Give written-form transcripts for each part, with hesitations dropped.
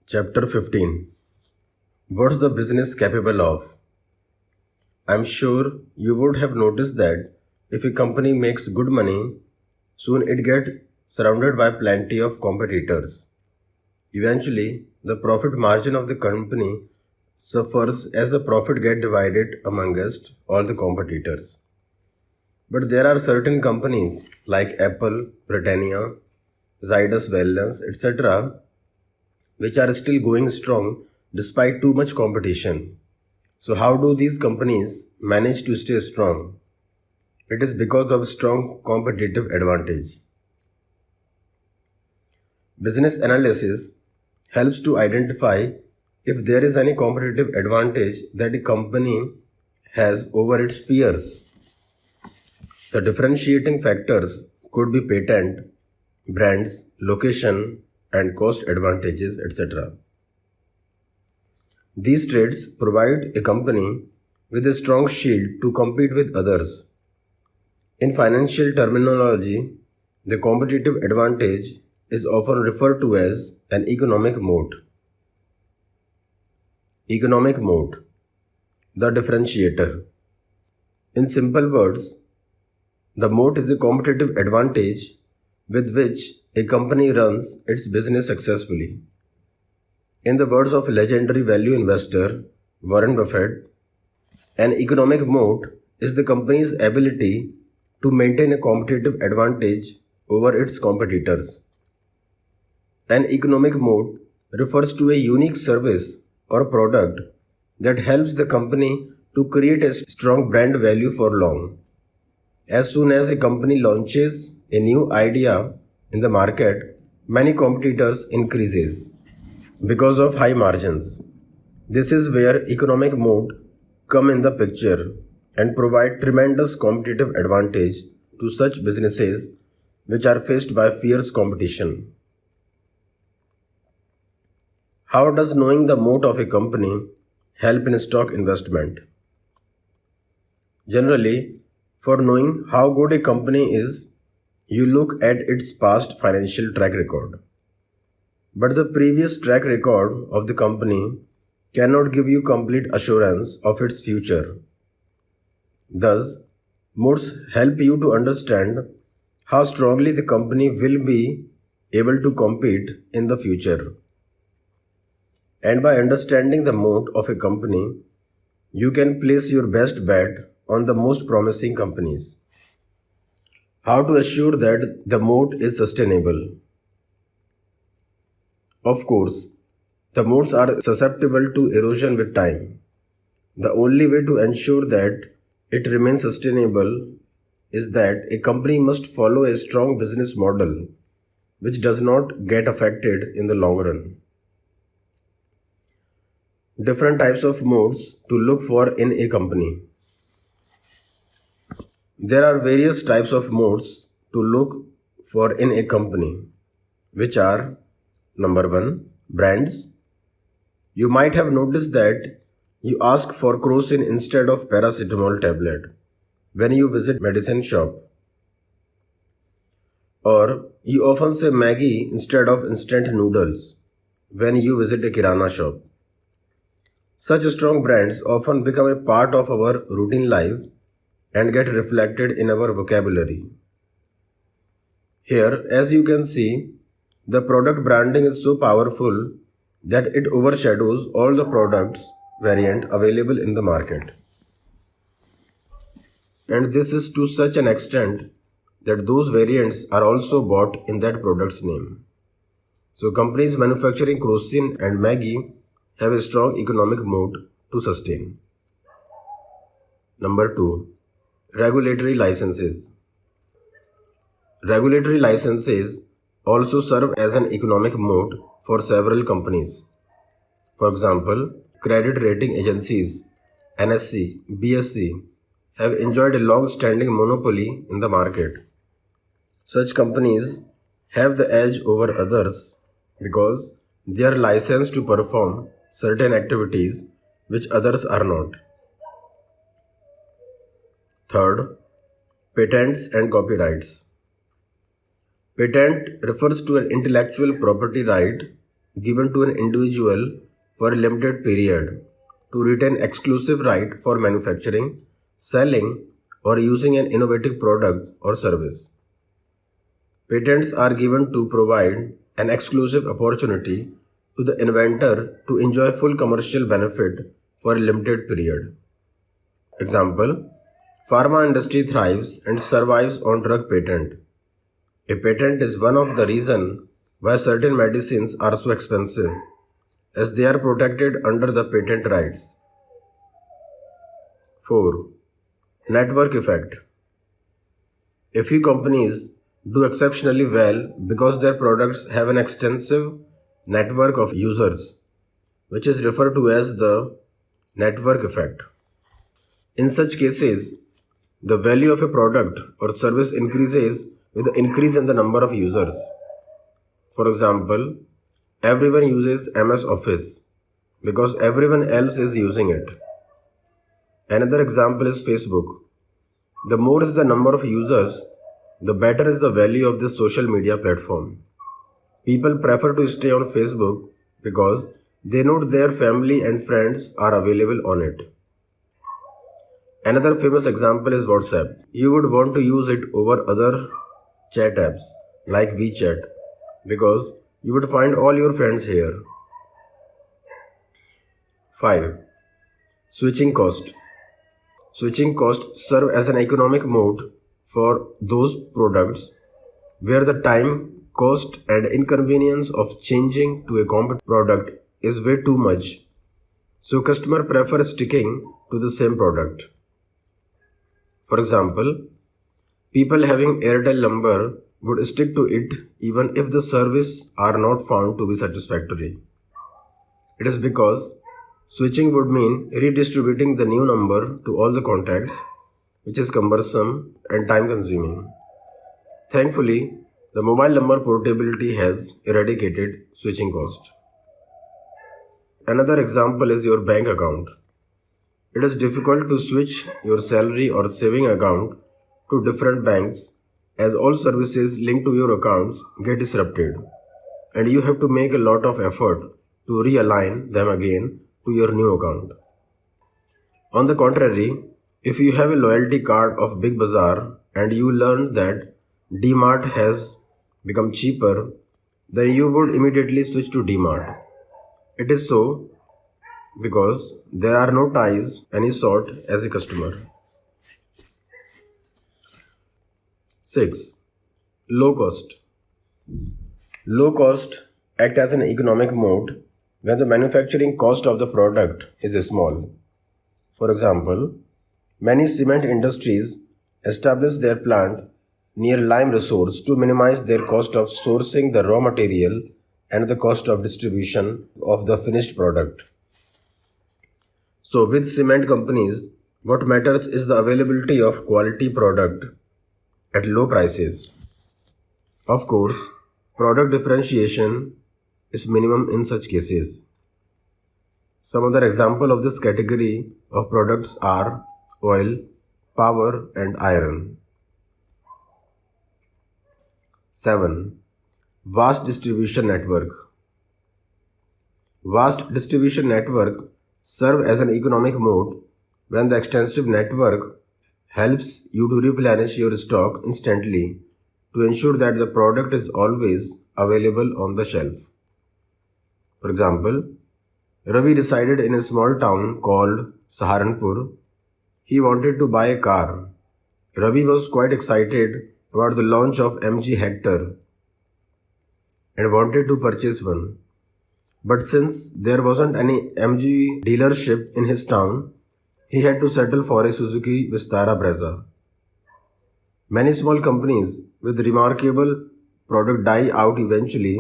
Chapter 15. What's the business capable of? I'm sure you would have noticed that if a company makes good money, soon it gets surrounded by plenty of competitors. Eventually, the profit margin of the company suffers as the profit gets divided amongst all the competitors. But there are certain companies like Apple, Britannia, Zydus Wellness, etc., which are still going strong despite too much competition. So, how do these companies manage to stay strong? It is because of strong competitive advantage. Business analysis helps to identify if there is any competitive advantage that a company has over its peers. The differentiating factors could be patent, brands, location, and cost advantages, etc. These traits provide a company with a strong shield to compete with others. In financial terminology, the competitive advantage is often referred to as an economic moat. Economic moat, the differentiator. In simple words, the moat is a competitive advantage with which a company runs its business successfully. In the words of legendary value investor Warren Buffett, an economic moat is the company's ability to maintain a competitive advantage over its competitors. An economic moat refers to a unique service or product that helps the company to create a strong brand value for long. As soon as a company launches a new idea in the market, many competitors increases because of high margins. This is where economic moat come in the picture and provide tremendous competitive advantage to such businesses which are faced by fierce competition. How does knowing the moat of a company help in stock investment? Generally, for knowing how good a company is, you look at its past financial track record. But the previous track record of the company cannot give you complete assurance of its future. Thus, moats help you to understand how strongly the company will be able to compete in the future. And by understanding the moat of a company, you can place your best bet on the most promising companies. How to assure that the moat is sustainable? Of course, the moats are susceptible to erosion with time. The only way to ensure that it remains sustainable is that a company must follow a strong business model which does not get affected in the long run. Different types of moats to look for in a company. There are various types of moats to look for in a company, which are number 1, brands. You might have noticed that you ask for Crocin instead of paracetamol tablet when you visit medicine shop, or you often say Maggi instead of instant noodles when you visit a kirana shop. Such strong brands often become a part of our routine life and get reflected in our vocabulary. Here, as you can see, the product branding is so powerful that it overshadows all the products variant available in the market. And this is to such an extent that those variants are also bought in that product's name. So companies manufacturing Crocin and Maggi have a strong economic moat to sustain. Number 2. Regulatory licenses. Regulatory licenses also serve as an economic moat for several companies. For example, credit rating agencies NSE, BSE have enjoyed a long-standing monopoly in the market. Such companies have the edge over others because they are licensed to perform certain activities which others are not. Third, patents and copyrights. Patent refers to an intellectual property right given to an individual for a limited period to retain exclusive right for manufacturing, selling, or using an innovative product or service. Patents are given to provide an exclusive opportunity to the inventor to enjoy full commercial benefit for a limited period. Example: pharma industry thrives and survives on drug patent. A patent is one of the reasons why certain medicines are so expensive, as they are protected under the patent rights. 4. Network effect. A few companies do exceptionally well because their products have an extensive network of users, which is referred to as the network effect. In such cases, the value of a product or service increases with the increase in the number of users. For example, everyone uses MS Office because everyone else is using it. Another example is Facebook. The more is the number of users, the better is the value of this social media platform. People prefer to stay on Facebook because they know their family and friends are available on it. Another famous example is WhatsApp. You would want to use it over other chat apps like WeChat because you would find all your friends here. 5. Switching cost. Switching costs serve as an economic moat for those products where the time, cost, and inconvenience of changing to a competitive product is way too much. So customers prefer sticking to the same product. For example, people having Airtel number would stick to it even if the service are not found to be satisfactory. It is because switching would mean redistributing the new number to all the contacts, which is cumbersome and time consuming. Thankfully, the mobile number portability has eradicated switching cost. Another example is your bank account. It is difficult to switch your salary or saving account to different banks as all services linked to your accounts get disrupted and you have to make a lot of effort to realign them again to your new account. On the contrary, if you have a loyalty card of Big Bazaar and you learn that DMart has become cheaper, then you would immediately switch to DMart. It is so because there are no ties any sort as a customer. 6. Low cost. Low cost act as an economic moat when the manufacturing cost of the product is small. For example, many cement industries establish their plant near lime resource to minimize their cost of sourcing the raw material and the cost of distribution of the finished product. So with cement companies, what matters is the availability of quality product at low prices. Of course, product differentiation is minimum in such cases. Some other example of this category of products are oil, power, and iron. 7. Vast distribution network. Vast distribution network serve as an economic moat when the extensive network helps you to replenish your stock instantly to ensure that the product is always available on the shelf. For example, Ravi resided in a small town called Saharanpur. He wanted to buy a car. Ravi was quite excited about the launch of MG Hector and wanted to purchase one. But since there wasn't any MG dealership in his town, he had to settle for a Suzuki Vistara Brezza. Many small companies with remarkable product die out eventually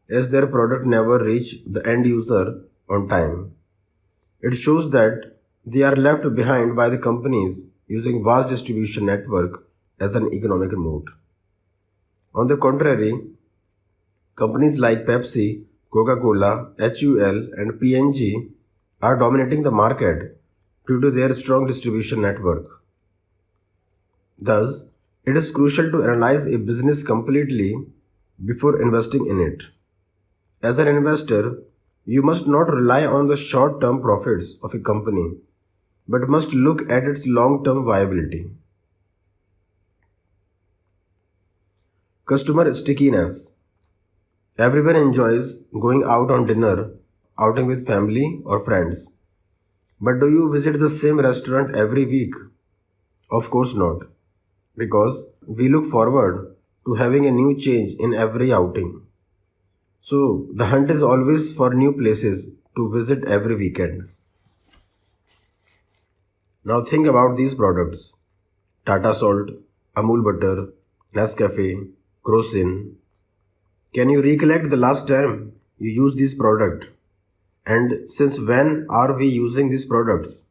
as their product never reach the end user on time. It shows that they are left behind by the companies using vast distribution network as an economic moat. On the contrary, companies like Pepsi, Coca-Cola, HUL, and P&G are dominating the market due to their strong distribution network. Thus, it is crucial to analyze a business completely before investing in it. As an investor, you must not rely on the short term profits of a company, but must look at its long term viability. Customer stickiness. Everyone enjoys going out on dinner, outing with family or friends. But do you visit the same restaurant every week? Of course not, because we look forward to having a new change in every outing. So the hunt is always for new places to visit every weekend. Now think about these products: Tata Salt, Amul Butter, Nescafe, Crocin. Can you recollect the last time you used this product? And since when are we using these products?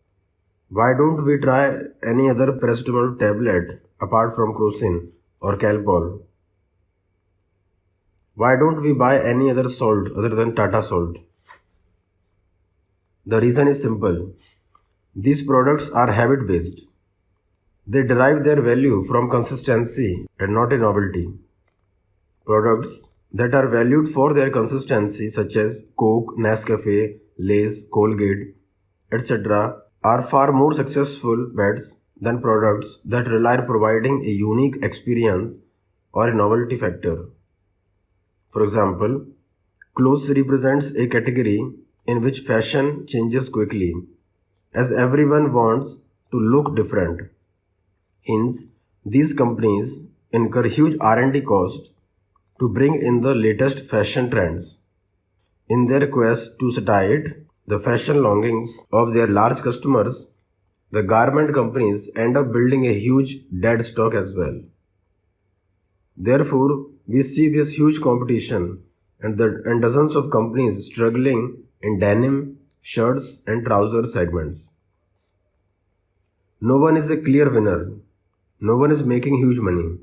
Why don't we try any other paracetamol tablet apart from Crocin or Calpol? Why don't we buy any other salt other than Tata Salt? The reason is simple. These products are habit based. They derive their value from consistency and not a novelty. Products that are valued for their consistency, such as Coke, Nescafe, Lay's, Colgate, etc., are far more successful bets than products that rely on providing a unique experience or a novelty factor. For example, clothes represents a category in which fashion changes quickly, as everyone wants to look different. Hence, these companies incur huge R&D costs to bring in the latest fashion trends. In their quest to satiate the fashion longings of their large customers, the garment companies end up building a huge dead stock as well. Therefore, we see this huge competition and dozens of companies struggling in denim, shirts, and trouser segments. No one is a clear winner. No one is making huge money.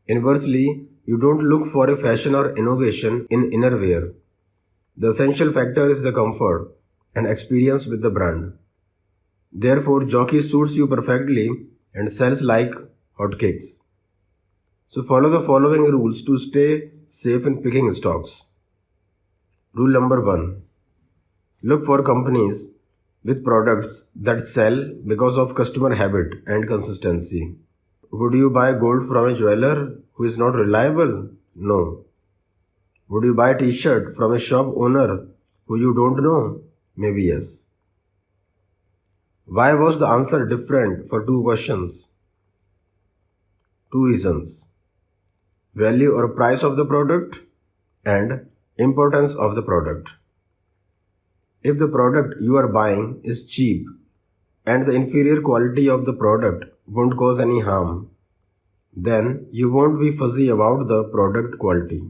Inversely, you don't look for a fashion or innovation in innerwear. The essential factor is the comfort and experience with the brand. Therefore, jockey suits you perfectly and sells like hotcakes. So follow the following rules to stay safe in picking stocks. Rule number 1. Look for companies with products that sell because of customer habit and consistency. Would you buy gold from a jeweler who is not reliable? No. Would you buy a t-shirt from a shop owner who you don't know? Maybe yes. Why was the answer different for two questions? Two reasons: value or price of the product and importance of the product. If the product you are buying is cheap and the inferior quality of the product won't cause any harm, then you won't be fuzzy about the product quality.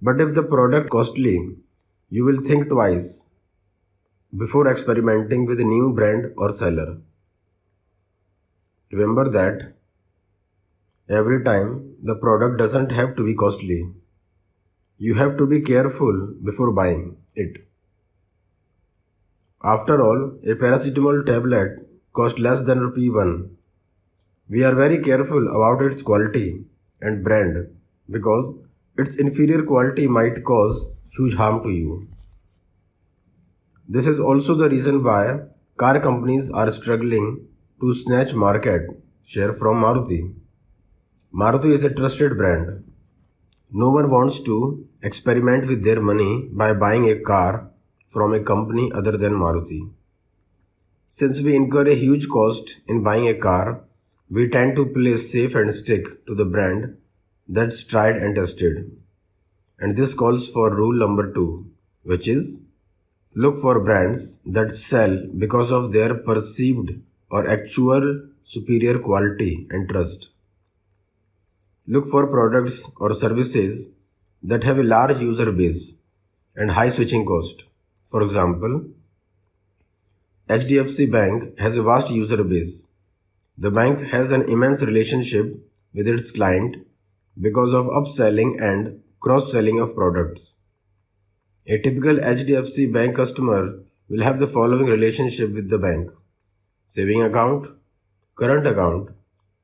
But if the product costly, you will think twice before experimenting with a new brand or seller. Remember that every time the product doesn't have to be costly. You have to be careful before buying it. After all, a paracetamol tablet costs less than rupee 1. We are very careful about its quality and brand because its inferior quality might cause huge harm to you. This is also the reason why car companies are struggling to snatch market share from Maruti. Maruti is a trusted brand. No one wants to experiment with their money by buying a car from a company other than Maruti. Since we incur a huge cost in buying a car, we tend to play safe and stick to the brand that's tried and tested. And this calls for rule number 2, which is look for brands that sell because of their perceived or actual superior quality and trust. Look for products or services that have a large user base and high switching cost. For example, HDFC Bank has a vast user base. The bank has an immense relationship with its client because of upselling and cross-selling of products. A typical HDFC Bank customer will have the following relationship with the bank: saving account, current account,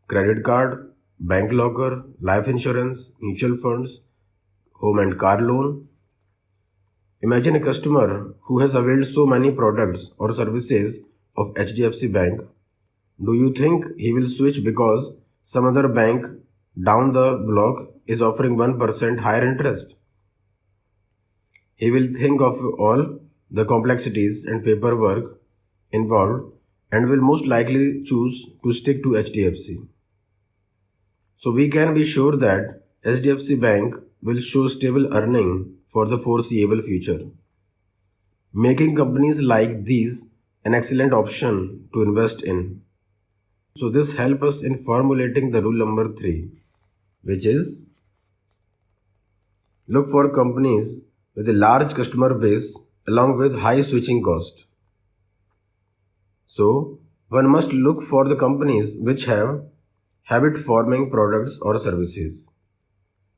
credit card, bank locker, life insurance, mutual funds, home and car loan, Imagine a customer who has availed so many products or services of HDFC Bank. Do you think he will switch because some other bank down the block is offering 1% higher interest? He will think of all the complexities and paperwork involved and will most likely choose to stick to HDFC. So we can be sure that HDFC Bank will show stable earning for the foreseeable future, making companies like these an excellent option to invest in. So this helps us in formulating the rule number 3, which is look for companies with a large customer base along with high switching cost. So one must look for the companies which have habit forming products or services,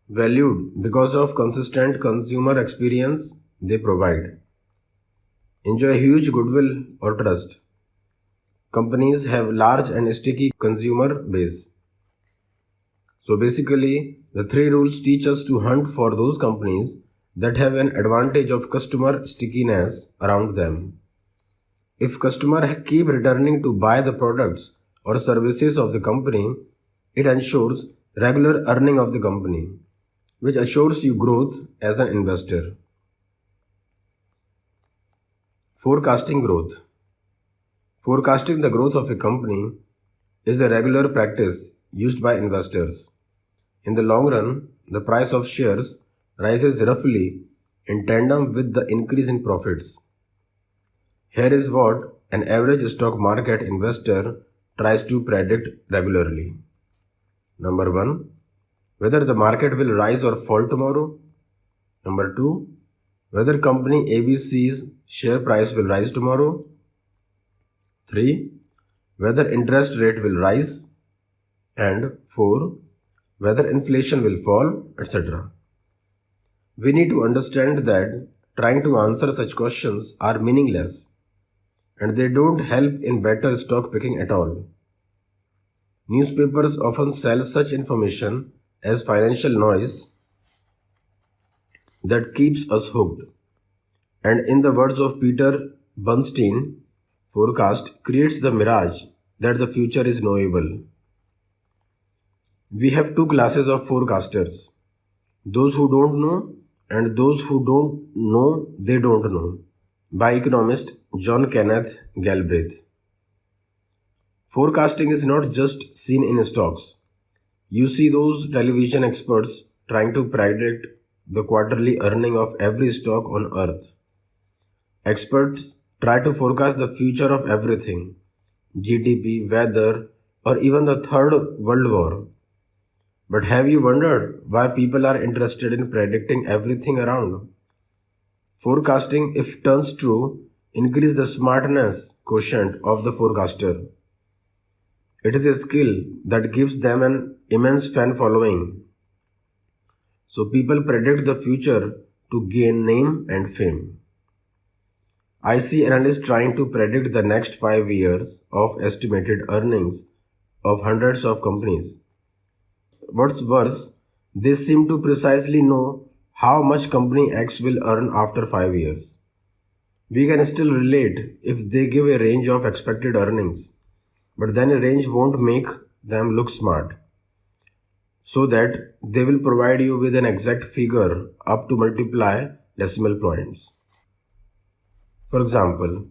valued because of consistent consumer experience they provide, enjoy huge goodwill or trust. Companies have large and sticky consumer base. So basically, the 3 rules teach us to hunt for those companies that have an advantage of customer stickiness around them. If customer keep returning to buy the products or services of the company, it ensures regular earning of the company, which assures you growth as an investor. Forecasting growth. Forecasting the growth of a company is a regular practice used by investors. In the long run, the price of shares rises roughly in tandem with the increase in profits. Here is what an average stock market investor tries to predict regularly. Number 1, whether the market will rise or fall tomorrow. Number 2, whether company ABC's share price will rise tomorrow. 3, whether interest rate will rise. And 4, whether inflation will fall, etc. We need to understand that trying to answer such questions are meaningless and they don't help in better stock picking at all. Newspapers often sell such information as financial noise that keeps us hooked. And in the words of Peter Bernstein, forecast creates the mirage that the future is knowable. We have 2 classes of forecasters, those who don't know and those who don't know they don't know, by economist John Kenneth Galbraith. Forecasting is not just seen in stocks. You see those television experts trying to predict the quarterly earning of every stock on earth. Experts try to forecast the future of everything, GDP, weather, or even the Third World War. But have you wondered why people are interested in predicting everything around? Forecasting, if turns true, increase the smartness quotient of the forecaster. It is a skill that gives them an immense fan following. So people predict the future to gain name and fame. I see analysts trying to predict the next 5 years of estimated earnings of hundreds of companies. What's worse, they seem to precisely know how much company X will earn after 5 years. We can still relate if they give a range of expected earnings, but then a range won't make them look smart, so that they will provide you with an exact figure up to multiply decimal points. For example,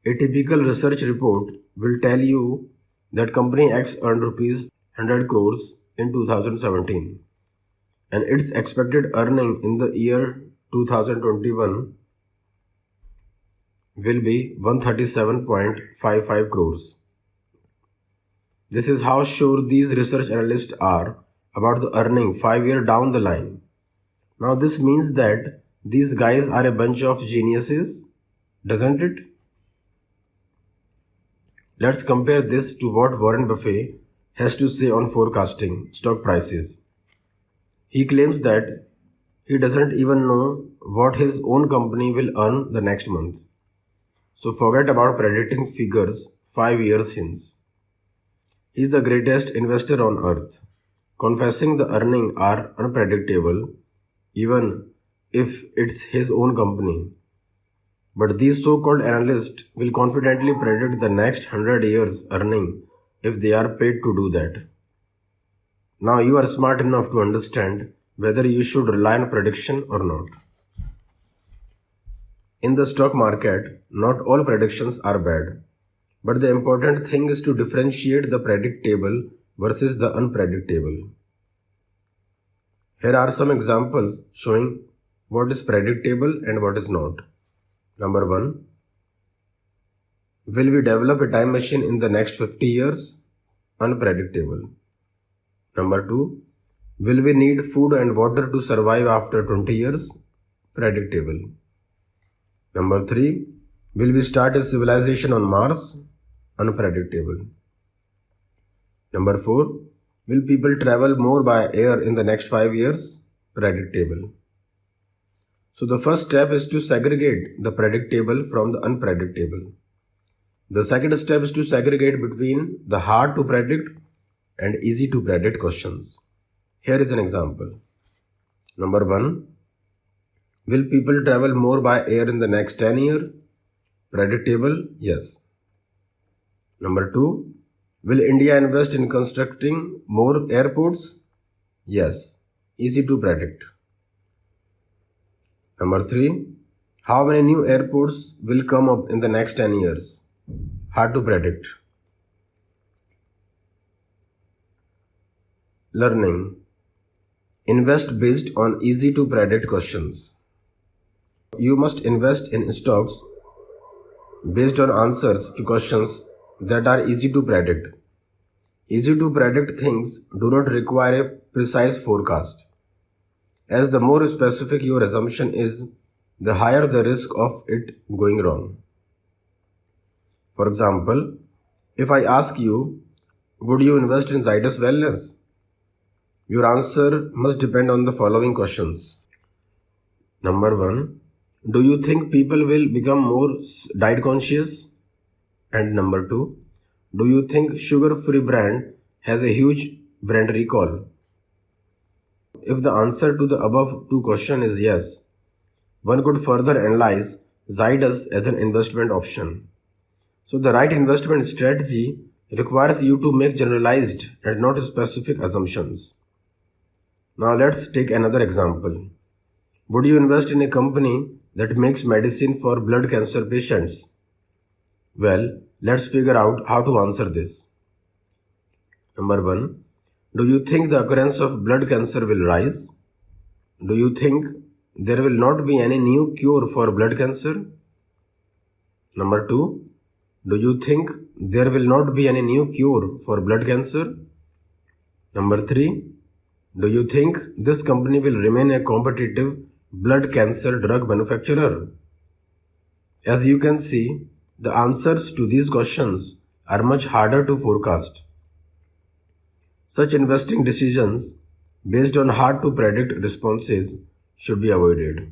a typical research report will tell you that company X earned rupees 100 crores in 2017 and its expected earning in the year 2021 will be 137.55 crores. This is how sure these research analysts are about the earning 5 years down the line. Now this means that these guys are a bunch of geniuses, doesn't it? Let's compare this to what Warren Buffett has to say on forecasting stock prices. He claims that he doesn't even know what his own company will earn the next month. So forget about predicting figures 5 years hence. He's the greatest investor on earth, confessing the earnings are unpredictable, even if it's his own company. But these so-called analysts will confidently predict the next 100 years' earning if they are paid to do that. Now you are smart enough to understand whether you should rely on prediction or not. In the stock market, not all predictions are bad, but the important thing is to differentiate the predictable versus the unpredictable. Here are some examples showing what is predictable and what is not. Number 1. Will we develop a time machine in the next 50 years? Unpredictable. Number 2. Will we need food and water to survive after 20 years? Predictable. Number 3. Will we start a civilization on Mars? Unpredictable. Number 4. Will people travel more by air in the next 5 years? Predictable. So the first step is to segregate the predictable from the unpredictable. The second step is to segregate between the hard to predict and easy to predict questions. Here is an example. Number 1. Will people travel more by air in the next 10 years? Predictable, yes. Number 2. Will India invest in constructing more airports? Yes, easy to predict. Number 3. How many new airports will come up in the next 10 years? Hard to predict. Learning. Invest based on easy to predict questions. You must invest in stocks based on answers to questions that are easy to predict. Easy to predict things do not require a precise forecast. As the more specific your assumption is, the higher the risk of it going wrong. For example, if I ask you, would you invest in Zydus Wellness? Your answer must depend on the following questions. Number 1. Do you think people will become more diet conscious? And number 2. Do you think sugar-free brand has a huge brand recall? If the answer to the above two questions is yes, one could further analyze Zydus as an investment option. So the right investment strategy requires you to make generalized and not specific assumptions. Now let's take another example. Would you invest in a company that makes medicine for blood cancer patients? Well, let's figure out how to answer this. Number 1. Do you think the occurrence of blood cancer will rise? Do you think there will not be any new cure for blood cancer? Number 2. Do you think there will not be any new cure for blood cancer? Number 3. Do you think this company will remain a competitive blood cancer drug manufacturer? As you can see, the answers to these questions are much harder to forecast. Such investing decisions based on hard to predict responses should be avoided.